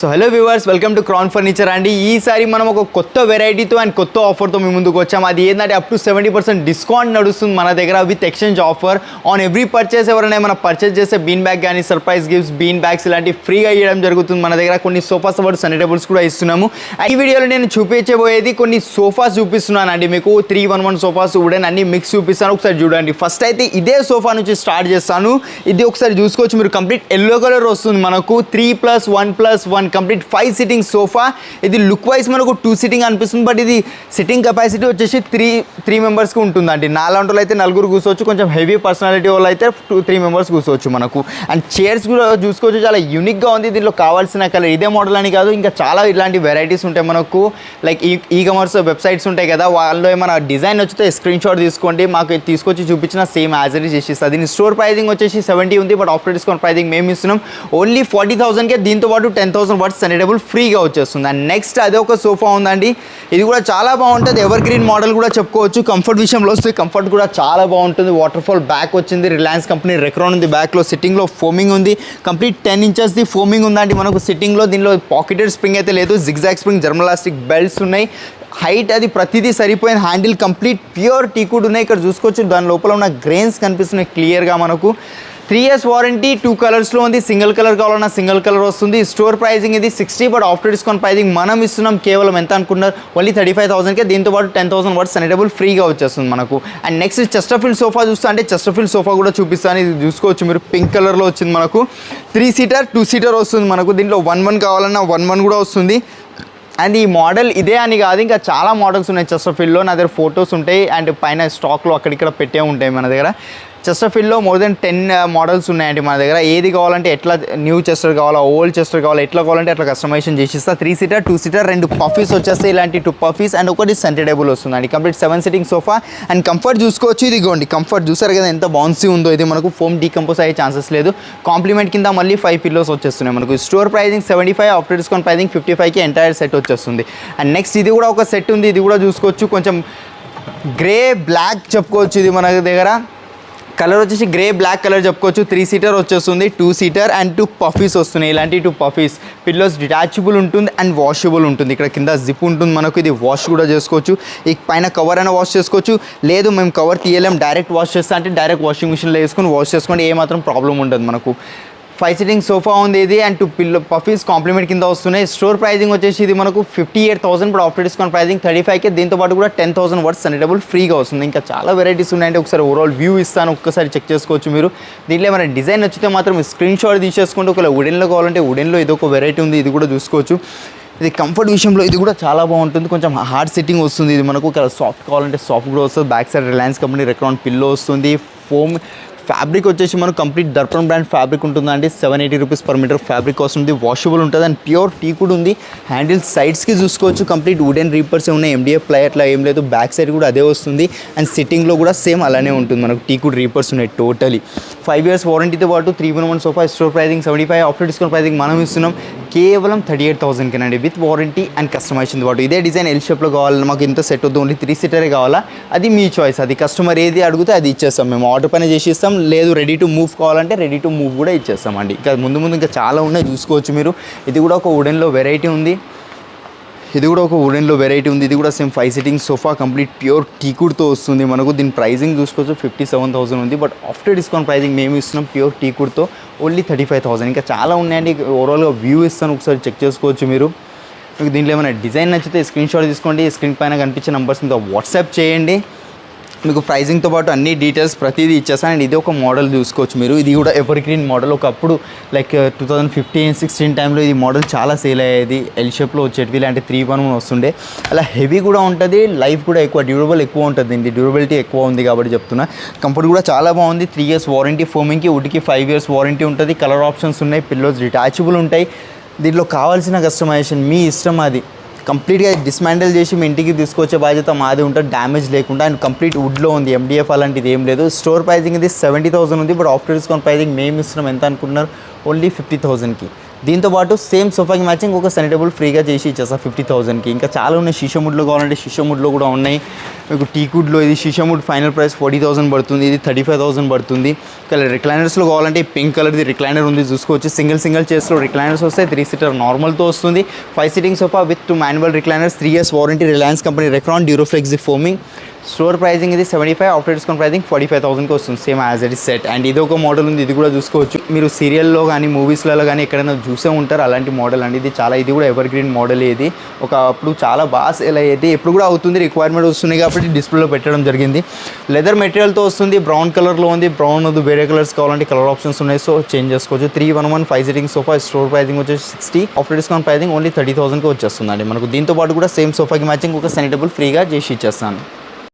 So hello viewers, welcome to crown furniture అండి. ఈసారి మనం ఒక కొత్త వెరైటీతో అండ్ కొత్త ఆఫర్తో మీ ముందుకు వచ్చాము. అది ఏంటంటే అప్ టు 70% డిస్కౌంట్ నడుస్తుంది మన దగ్గర with exchange offer on every purchase. ఎవరైనా మనం పర్చేస్ చేస్తే బీన్ బ్యాగ్ కానీ సర్ప్రైజ్ గిఫ్ట్స్, బీన్ బ్యాగ్స్ ఇలాంటి ఫ్రీగా ఇవ్వడం జరుగుతుంది మన దగ్గర. కొన్ని సోఫాస్ అవార్డు సన్నీ టేబుల్స్ కూడా ఇస్తున్నాము. ఈ వీడియోలో నేను చూపించబోయేది కొన్ని సోఫాస్ చూపిస్తున్నాను అండి. మీకు 311 సోఫాస్ వుడెన్ అన్ని మిక్స్ చూపిస్తాను. ఒకసారి చూడండి. ఫస్ట్ అయితే ఇదే సోఫా నుంచి స్టార్ట్ చేస్తాను. ఇది ఒకసారి చూసుకోవచ్చు మీరు. కంప్లీట్ ఎల్లో కలర్ వస్తుంది మనకు. 3+1+1 కంప్లీట్ 5 సిట్టింగ్ సోఫా. ఇది లుక్ వైజ్ మనకు 2 సిట్టింగ్ అనిపిస్తుంది, బట్ ఇది సిట్టింగ్ కెపాసిటీ వచ్చేసి 3 మెంబర్స్కి ఉంటుందండి. నాలాంటి వాళ్ళు అయితే 4 కూర్చోవచ్చు. కొంచెం హెవీ పర్సనాలిటీ వాళ్ళు అయితే 3 మెంబర్స్ కూర్చోవచ్చు మనకు. అండ్ చైర్స్ కూడా చూసుకోవచ్చు, చాలా యూనిక్గా ఉంది. దీంట్లో కావాల్సిన కలర్ ఇదే మోడల్ అని కాదు, ఇంకా చాలా ఇలాంటి వెరైటీస్ ఉంటాయి మనకు. లైక్ ఈ కామర్స్ వెబ్సైట్స్ ఉంటాయి కదా, వాళ్ళు ఏమైనా డిజైన్ వచ్చితే స్క్రీన్ షాట్ తీసుకోండి, మాకు తీసుకొచ్చి చూపించిన సేమ్ యాజ్ ఇట్ ఈస్ చేసిస్తుంది. దీని స్టోర్ ప్రైజింగ్ వచ్చేసి 70 ఉంది, బట్ ఆఫ్టర్ డిస్కౌంట్ ప్రైజింగ్ మేము ఇస్తున్నాం ఓన్లీ 40,000కే. దీంతో పాటు 10,000 వాట్స్ సన్నీ టేబుల్ ఫ్రీగా వచ్చేస్తుంది. అండ్ నెక్స్ట్ అదే ఒక సోఫా ఉందండి. ఇది కూడా చాలా బాగుంటుంది. ఎవర్ గ్రీన్ మోడల్ కూడా చెప్పుకోవచ్చు. కంఫర్ట్ విషయంలో వస్తే కంఫర్ట్ కూడా చాలా బాగుంటుంది. వాటర్ ఫాల్ బ్యాక్ వచ్చింది. రిలయన్స్ కంపెనీ రెక్రాన్ ఉంది బ్యాక్లో. సిట్టింగ్లో ఫోమింగ్ ఉంది. కంప్లీట్ 10 ఇంచెస్ ది ఫోమింగ్ ఉందండి మనకు సిట్టింగ్లో. దీనిలో పాకెటెడ్ స్ప్రింగ్ అయితే లేదు. జిగ్జాగ్ స్ప్రింగ్, జర్మలాస్టిక్ బెల్ట్స్ ఉన్నాయి. హైట్ అది ప్రతిదీ సరిపోయిన. హ్యాండిల్ కంప్లీట్ ప్యూర్ టీకుడ్ ఉన్నాయి. ఇక్కడ చూసుకోవచ్చు దాని లోపల ఉన్న గ్రెయిన్స్ కనిపిస్తున్నాయి క్లియర్గా మనకు. 3 years వారంటీ. 2 కలర్స్లో ఉంది. సింగిల్ కలర్ కావాలన్నా సింగిల్ కలర్ వస్తుంది. స్టోర్ ప్రైజింగ్ ఇది 60, బట్ ఆఫ్టర్ డిస్కౌంట్ ప్రైజింగ్ మనం ఇస్తున్నాం కేవలం ఎంత అనుకున్నారు, ఓన్లీ 35,000కే. దీంతో పాటు 10,000 వాట్స్ సన్నీ టేబుల్ ఫ్రీగా వచ్చేస్తుంది మనకు. అండ్ నెక్స్ట్ చెస్టర్ఫీల్డ్ సోఫా చూస్తా అంటే చెస్టర్ఫీల్డ్ సోఫా కూడా చూపిస్తాను. ఇది చూసుకోవచ్చు మీరు. పింక్ కలర్లో వచ్చింది మనకు. 3 సీటర్ 2 సీటర్ వస్తుంది మనకు. దీంట్లో 1 కావాలన్నా 1 కూడా వస్తుంది. అండ్ ఈ మోడల్ ఇదే అని కాదు, ఇంకా చాలా మోడల్స్ ఉన్నాయి చెస్టర్ఫీల్డ్లో. నా దగ్గర ఫొటోస్ ఉంటాయి అండ్ పైన స్టాక్లో అక్కడిక్కడ పెట్టే ఉంటాయి మన దగ్గర. చెస్టర్ఫీల్డ్లో మోర్ దెన్ 10 మోడల్స్ ఉన్నాయండి మన దగ్గర. ఏది కావాలంటే ఎట్లా, న్యూ చెస్టర్ కావాలా, ఓల్డ్ చెస్టర్ కావాలా, ఎట్లా కావాలంటే అట్లా కస్టమైజేషన్ చేసిస్తా. 3 సీటర్ 2 సీటర్ 2 పఫీస్ వచ్చేస్తాయి. ఇలాంటి 2 పఫీస్ అండ్ ఒకటి సన్నీ టేబుల్ వస్తుందండి. Complete 7 sitting sofa. And comfort చూసుకోవచ్చు. ఇది ఇదిగోండి కంఫర్ట్ చూసారు కదా ఎంత బౌన్సీ ఉందో. ఇది మనకు ఫోమ్ డీకంపోజ్ అయ్యే ఛాన్సెస్ లేదు. కాంప్లిమెంట్ కింద మళ్ళీ 5 పిల్లోస్ వచ్చేస్తున్నాయి మనకు. Store pricing 75, after discount pricing 55కి ఎంటైర్ సెట్ వచ్చేస్తుంది. అండ్ నెక్స్ట్ ఇది కూడా ఒక సెట్ ఉంది. ఇది కూడా చూసుకోవచ్చు. కొంచెం గ్రే బ్లాక్ చెప్పుకోవచ్చు. ఇది మన దగ్గర కలర్ వచ్చేసి గ్రే బ్లాక్ కలర్ చెప్పుకోవచ్చు. 3 సీటర్ వచ్చేస్తుంది. 2 సీటర్ అండ్ 2 పఫీస్ వస్తున్నాయి. ఇలాంటి 2 పఫీస్. పిల్లోస్ డిటాచబుల్ ఉంటుంది అండ్ వాషబుల్ ఉంటుంది. ఇక్కడ కింద జిప్ ఉంటుంది మనకు. ఇది వాష్ కూడా చేసుకోవచ్చు. ఈ పైన కవర్ అయినా వాష్ చేసుకోవచ్చు. లేదు మేము కవర్ తీయలేం, డైరెక్ట్ వాష్ చేస్తా అంటే డైరెక్ట్ వాషింగ్ మిషన్లో వేసుకొని వాష్ చేసుకోండి. ఏమాత్రం ప్రాబ్లం ఉండదు మనకు. 5 సిట్టింగ్ సోఫా ఉంది ఇది. అండ్ 2 పిల్లో పఫీస్ కాంప్లిమెంట్ కింద వస్తున్నాయి. స్టోర్ ప్రైజింగ్ వచ్చేసి ఇది మనకు 58,000, బట్ ఆఫ్టర్ డిస్కౌంట్ ప్రైజింగ్ 35కే. దీంతో పాటు కూడా 10,000 వాట్స్ సన్నీ టేబుల్ ఫ్రీగా వస్తుంది. ఇంకా చాలా వెరైటీస్ ఉన్నాయంటే ఒకసారి ఓవరాల్ వ్యూ ఇస్తాను, ఒక్కసారి చెక్ చేసుకోవచ్చు మీరు. దీంట్లో ఏమైనా డిజైన్ వచ్చితే మాత్రం స్క్రీన్ షాట్ తీసేసుకుంటే, ఒకవేళ వుడెన్లో కావాలంటే వుడెన్లో ఇది ఒక వెరైటీ ఉంది, ఇది కూడా చూసుకోవచ్చు. ఇది కంఫర్ట్ విషయంలో ఇది కూడా చాలా బాగుంటుంది. కొంచెం హార్డ్ సిట్టింగ్ వస్తుంది. ఇది మనకు సాఫ్ట్ కావాలంటే సాఫ్ట్ కూడా వస్తుంది. Back side Reliance company Recron pillow వస్తుంది. ఫోమ్ ఫ్యాబ్రిక్ వచ్చేసి మనకు కంప్లీట్ దర్పణ్ బ్రాండ్ ఫ్యాబ్రిక్ ఉంటుందండి. 780 రూపీస్ పర్ మీటర్ ఫ్యాబ్రిక్ వస్తుంది. వాషబుల్ ఉంటుంది అండ్ ప్యూర్ టీ కూడా ఉంది. హ్యాండిల్ సైడ్స్కి చూసుకోవచ్చు. కంప్లీట్ వుడెన్ రీపర్స్ ఉన్నాయి. MDF ప్లై అట్లా ఏం లేదు. బ్యాక్ సైడ్ కూడా అదే వస్తుంది. అండ్ సిట్టింగ్లో కూడా సేమ్ అలానే ఉంటుంది మనకు. టీ కూడా రీపర్స్ ఉన్నాయి టోటలీ. 5 years వారంటీతో పాటు 311 sofa. Store pricing 75, after discount pricing మనం ఇస్తున్నాం కేవలం 38,000కేనండి విత్ వారంటీ అండ్ కస్టమైజేషన్ పాటు. ఇదే డిజైన్ ఎల్ షేప్లో కావాలి మాకు, ఇంత సెట్ వద్దు, ఓన్లీ 3 సీటరే కావాలా, అది మీ చాయిస్. అది కస్టమర్ ఏది అడిగితే అది ఇచ్చేస్తాం. మేము ఆర్డర్ పైన చేసి ఇస్తాం. లేదు రెడీ టు మూవ్ కావాలంటే రెడీ టు మూవ్ కూడా ఇచ్చేస్తామండి. ఇంకా ముందు ఇంకా చాలా ఉన్నాయి చూసుకోవచ్చు మీరు. ఇది కూడా ఒక వుడెన్లో వెరైటీ ఉంది. ఇది కూడా same 5 sitting sofa. Complete pure టీకుడ్తో వస్తుంది మనకు. దీని ప్రైజింగ్ చూసుకోవచ్చు 57,000 ఉంది, బట్ ఆఫ్టర్ డిస్కౌంట్ ప్రైజింగ్ మేము ఇస్తున్నాం ప్యూర్ టీకుడ్తో ఓన్లీ 35,000. ఇంకా చాలా ఉన్నాయండి. ఓవరాల్గా వ్యూ ఇస్తాను, ఒకసారి చెక్ చేసుకోవచ్చు మీరు. మీకు దీంట్లో ఏమైనా డిజైన్ నచ్చితే స్క్రీన్ షాట్ తీసుకోండి. స్క్రీన్ పైన కనిపించే నెంబర్స్ మీద వాట్సాప్ చేయండి. మీకు ప్రైజింగ్తో పాటు అన్ని డీటెయిల్స్ ప్రతిదీ ఇచ్చేస్తాను. అండ్ ఇది ఒక మోడల్ చూసుకోవచ్చు మీరు. ఇది కూడా ఎవర్ గ్రీన్ మోడల్. ఒకప్పుడు లైక్ 2015-16 టైంలో ఇది మోడల్ చాలా సేల్ అయ్యేది. ఎల్ షేప్లో వచ్చేటివి. ఇలాంటి 311 వస్తుండే. అలా హెవీ కూడా ఉంటుంది. లైఫ్ కూడా ఎక్కువ, డ్యూరబుల్ ఎక్కువ ఉంటుంది. దీనికి డ్యూరబిలిటీ ఎక్కువ ఉంది కాబట్టి చెప్తున్నా. కంఫర్ట్ కూడా చాలా బాగుంది. 3 years వారంటీ ఫోమింగ్కి. వుడ్కి 5 years వారంటీ ఉంటుంది. కలర్ ఆప్షన్స్ ఉన్నాయి. పిల్లోస్ డిటాచబుల్ ఉంటాయి. దీంట్లో కావాల్సిన కస్టమైజేషన్ మీ ఇష్టం. అది కంప్లీట్గా డిస్మాండిల్ చేసి మీ ఇంటికి తీసుకొచ్చే బాధ్యత మాది ఉంటుంది, డ్యామేజ్ లేకుండా. అండ్ కంప్లీట్ వుడ్లో ఉంది. MDF అలాంటిది ఏం లేదు. స్టోర్ ప్రైజింగ్ ఇది 70,000 ఉంది, బట్ ఆఫ్టర్ డిస్కౌంట్ ప్రైజింగ్ మేము ఇస్తున్నాం ఎంత అనుకుంటున్నారు, ఓన్లీ 50,000కి. దీంతో పాటు సేమ్ సోఫాకి మ్యాచింగ్ ఒక సన్నీ టేబుల్ ఫ్రీగా చేసి ఇచ్చేస్తా 50,000కి. ఇంకా చాలా ఉన్నాయి. షీషో వుడ్లో కావాలంటే షీషో వుడ్లో కూడా ఉన్నాయి. మీకు టీకుడ్లో ఇది షీషాముడ్ ఫైనల్ ప్రైస్ 40,000 పడుతుంది, ఇది 35,000 పడుతుంది. కలర్ రిక్లైనర్స్లో కావాలంటే పింక్ కలర్ది రిక్లైనర్ ఉంది చూసుకోవచ్చు. సింగిల్ చైర్స్లో రిక్లైనర్స్ వస్తాయి. 3 సీటర్ నార్మల్తో వస్తుంది. 5 seating sofa with 2 manual recliners, 3 years warranty, Reliance company Recron Duroflex foaming. Store pricing ఇది 75, ఆఫ్టర్ డిస్కౌంట్ ప్రైజింగ్ 45,000కి వస్తుంది, same as it is set. And ఇది ఒక మోడల్ ఉంది, ఇది కూడా చూసుకోవచ్చు. మీరు సీరియల్లో కానీ మూవీస్లలో కానీ ఎక్కడైనా చూసే ఉంటారు అలాంటి మోడల్ అండి. ఇది కూడా ఎవర్ గ్రీన్ మోడల్. ఇది ఒకప్పుడు చాలా బాగా సేల్ అయ్యేది, ఎప్పుడు కూడా అవుతుంది. రిక్వైర్మెంట్ వస్తున్నాయి కాబట్టి డిస్ప్లేలో పెట్టడం జరిగింది. లెదర్ మెటీరియల్తో వస్తుంది, బ్రౌన్ కలర్లో ఉంది. బ్రౌన్ వద్దు, వేరే కలర్స్ కావాలంటే కలర్ ఆప్షన్స్ ఉన్నాయి, సో చేంజ్ చేసుకోవచ్చు. 311 5 సీటింగ్ సోఫా, స్టోర్ ప్రైజింగ్ వచ్చేసి 60, ఆఫ్టర్ డిస్కౌంట్ ప్రైజింగ్ ఓన్లీ 30,000కి వచ్చేస్తుందండి మనకు. దీంతో పాటు కూడా సేమ్ సోఫాకి మ్యాచింగ్ ఒక సెనిటబుల్ ఫ్రీగా చేసి ఇచ్చేస్తాను.